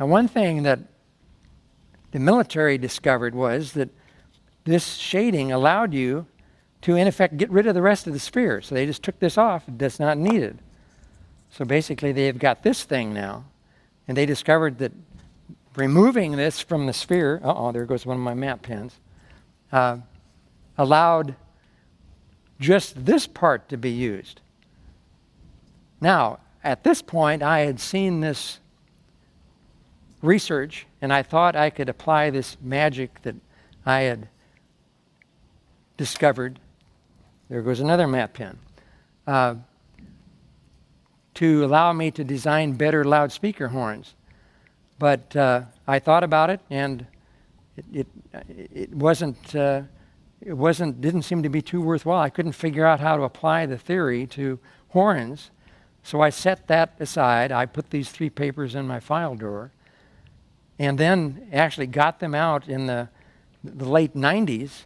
Now, one thing that the military discovered was that this shading allowed you to, in effect, get rid of the rest of the sphere. So they just took this off. That's not needed. So basically, they've got this thing now. And they discovered that removing this from the sphere, there goes one of my map pens, allowed just this part to be used. Now, at this point, I had seen this research, and I thought I could apply this magic that I had discovered. There goes another map pen. To allow me to design better loudspeaker horns. But I thought about it, and it didn't seem to be too worthwhile. I couldn't figure out how to apply the theory to horns. So I set that aside. I put these 3 papers in my file drawer, and then actually got them out in the late 90s.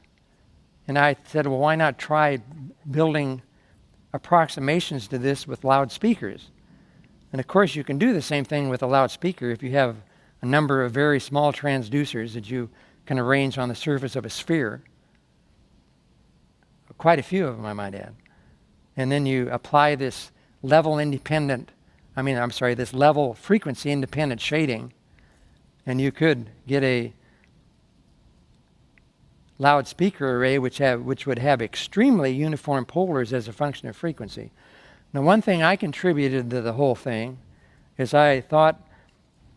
And I said, well, why not try building approximations to this with loudspeakers? And of course, you can do the same thing with a loudspeaker if you have a number of very small transducers that you can arrange on the surface of a sphere. Quite a few of them, I might add. And then you apply this level frequency independent shading, and you could get a loudspeaker array which would have extremely uniform polars as a function of frequency. Now, one thing I contributed to the whole thing is I thought,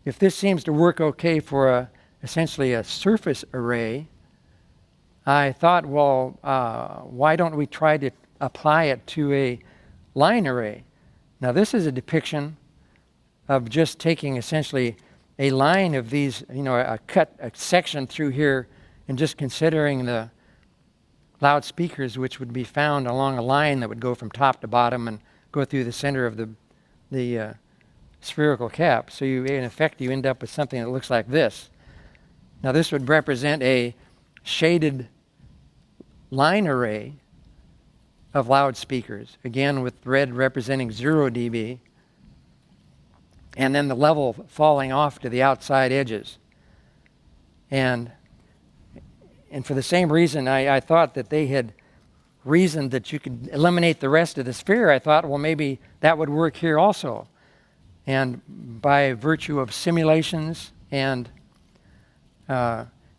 if this seems to work okay for essentially a surface array, I thought, well, why don't we try to apply it to a line array? Now, this is a depiction of just taking essentially a line of these, a section through here, and just considering the loudspeakers which would be found along a line that would go from top to bottom and go through the center of the spherical cap. So in effect, you end up with something that looks like this. Now, this would represent a shaded line array of loudspeakers, again with red representing 0 dB, and then the level falling off to the outside edges. And for the same reason, I thought that they had reasoned that you could eliminate the rest of the sphere. I thought, well, maybe that would work here also. And by virtue of simulations and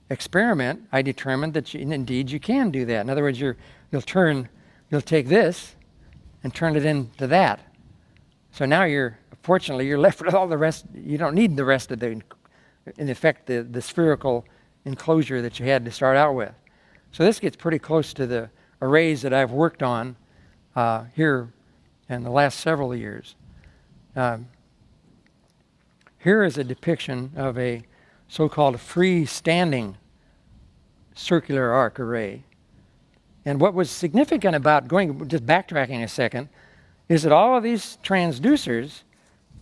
experiment, I determined that indeed you can do that. In other words, you'll take this and turn it into that. So now fortunately, you're left with all the rest. You don't need the rest of in effect, the spherical enclosure that you had to start out with. So this gets pretty close to the arrays that I've worked on here in the last several years. Here is a depiction of a so-called freestanding circular arc array. And what was significant about just backtracking a second, is that all of these transducers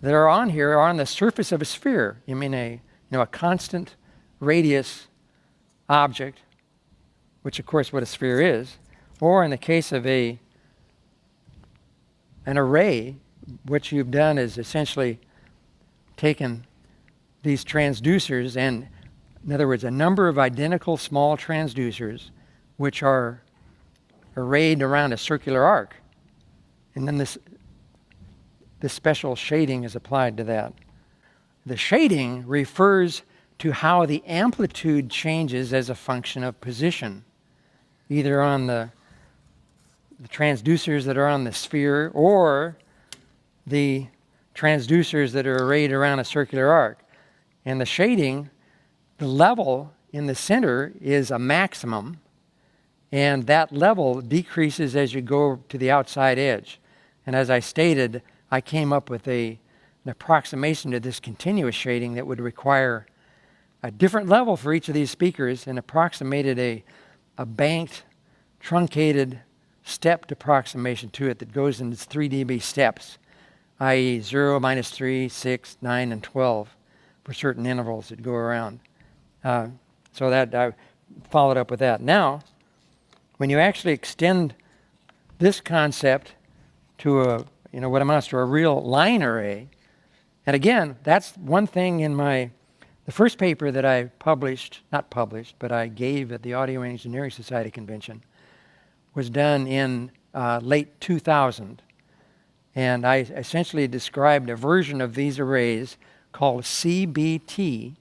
that are on here are on the surface of a sphere. You mean a constant radius object, which of course what a sphere is, or in the case of an array, what you've done is essentially taken these transducers and, in other words, a number of identical small transducers which are arrayed around a circular arc. And then this special shading is applied to that. The shading refers to how the amplitude changes as a function of position, either on the transducers that are on the sphere or the transducers that are arrayed around a circular arc. And the shading, the level in the center is a maximum, and that level decreases as you go to the outside edge. And as I stated, I came up with an approximation to this continuous shading that would require a different level for each of these speakers, and approximated a banked, truncated, stepped approximation to it that goes in 3 dB steps, i.e. 0, -3, 6, 9, and 12 for certain intervals that go around. So that I followed up with that. Now, when you actually extend this concept to what amounts to a real line array, and again, that's one thing in my The first paper that I published, not published, but I gave at the Audio Engineering Society convention was done in late 2000. And I essentially described a version of these arrays called CBT.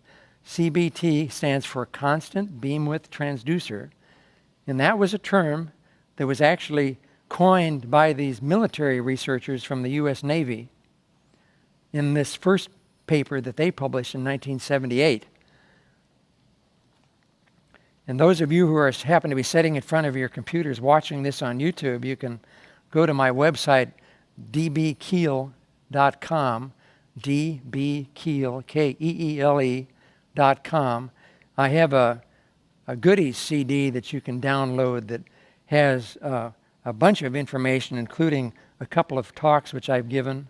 CBT stands for Constant Beamwidth Transducer. And that was a term that was actually coined by these military researchers from the U.S. Navy in this first paper that they published in 1978. And those of you who happen to be sitting in front of your computers watching this on YouTube, you can go to my website, dbkeele.com, dbkeele, Keele.com. I have a goodies CD that you can download that has a bunch of information, including a couple of talks which I've given,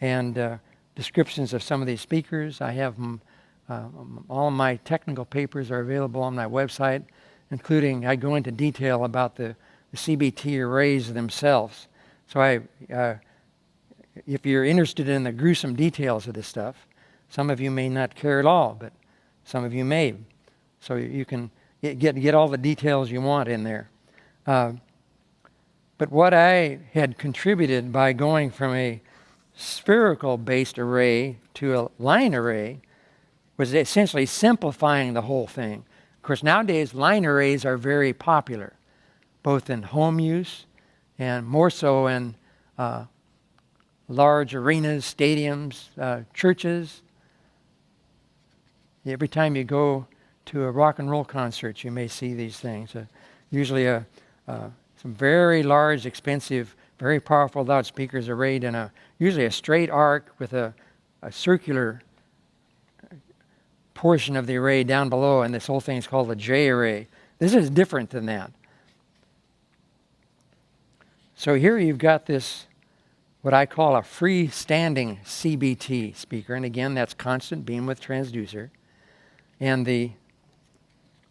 and descriptions of some of these speakers. I have them, all of my technical papers are available on my website, including I go into detail about the CBT arrays themselves. So if you're interested in the gruesome details of this stuff, some of you may not care at all, but some of you may. So you can get all the details you want in there. But what I had contributed by going from a spherical-based array to a line array was essentially simplifying the whole thing. Of course, nowadays, line arrays are very popular, both in home use and more so in large arenas, stadiums, churches. Every time you go to a rock and roll concert, you may see these things. Usually some very large, expensive, very powerful loudspeakers arrayed in usually a straight arc with a circular portion of the array down below, and this whole thing is called a J array. This is different than that. So here you've got this, what I call a freestanding CBT speaker, and again, that's constant beamwidth transducer. And the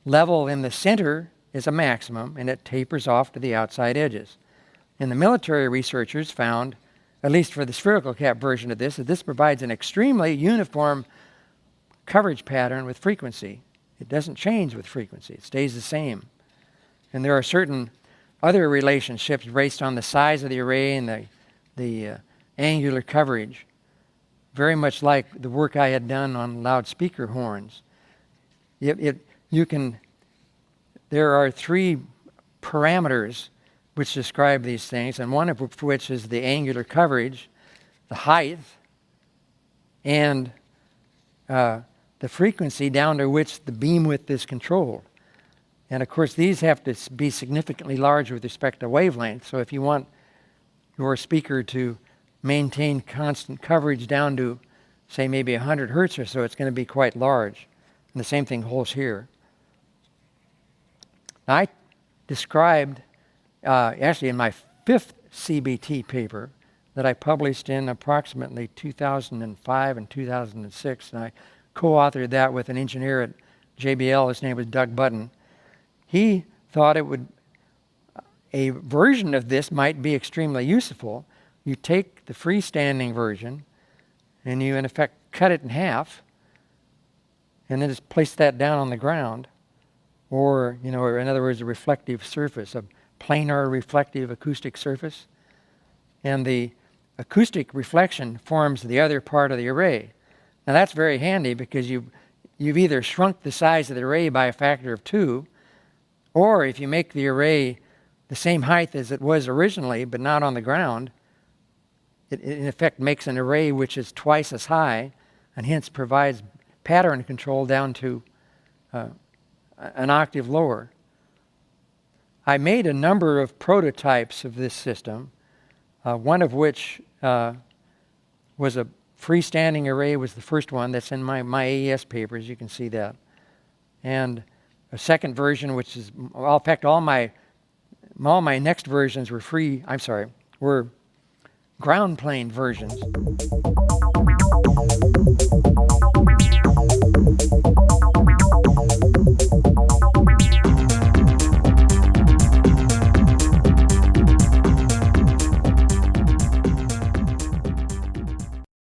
level in the center is a maximum, and it tapers off to the outside edges. And the military researchers found, at least for the spherical cap version of this, that this provides an extremely uniform coverage pattern with frequency. It doesn't change with frequency. It stays the same. And there are certain other relationships based on the size of the array and the angular coverage, very much like the work I had done on loudspeaker horns. There are three parameters which describe these things, and one of which is the angular coverage, the height, and the frequency down to which the beam width is controlled. And of course, these have to be significantly large with respect to wavelength. So if you want your speaker to maintain constant coverage down to, say, maybe 100 hertz or so, it's going to be quite large. And the same thing holds here. Now, I described, actually in my fifth CBT paper that I published in approximately 2005 and 2006, and I co-authored that with an engineer at JBL. His name was Doug Button. He thought a version of this might be extremely useful. You take the freestanding version and you, in effect, cut it in half and then just place that down on the ground, or, or in other words, a reflective surface, a planar reflective acoustic surface. And the acoustic reflection forms the other part of the array. Now that's very handy because you've either shrunk the size of the array by a factor of 2, or if you make the array the same height as it was originally but not on the ground, it in effect makes an array which is twice as high and hence provides pattern control down to an octave lower. I made a number of prototypes of this system, one of which was a freestanding array, was the first one that's in my AES papers. You can see that. And a second version, which is, well, in fact, all my next versions were ground plane versions.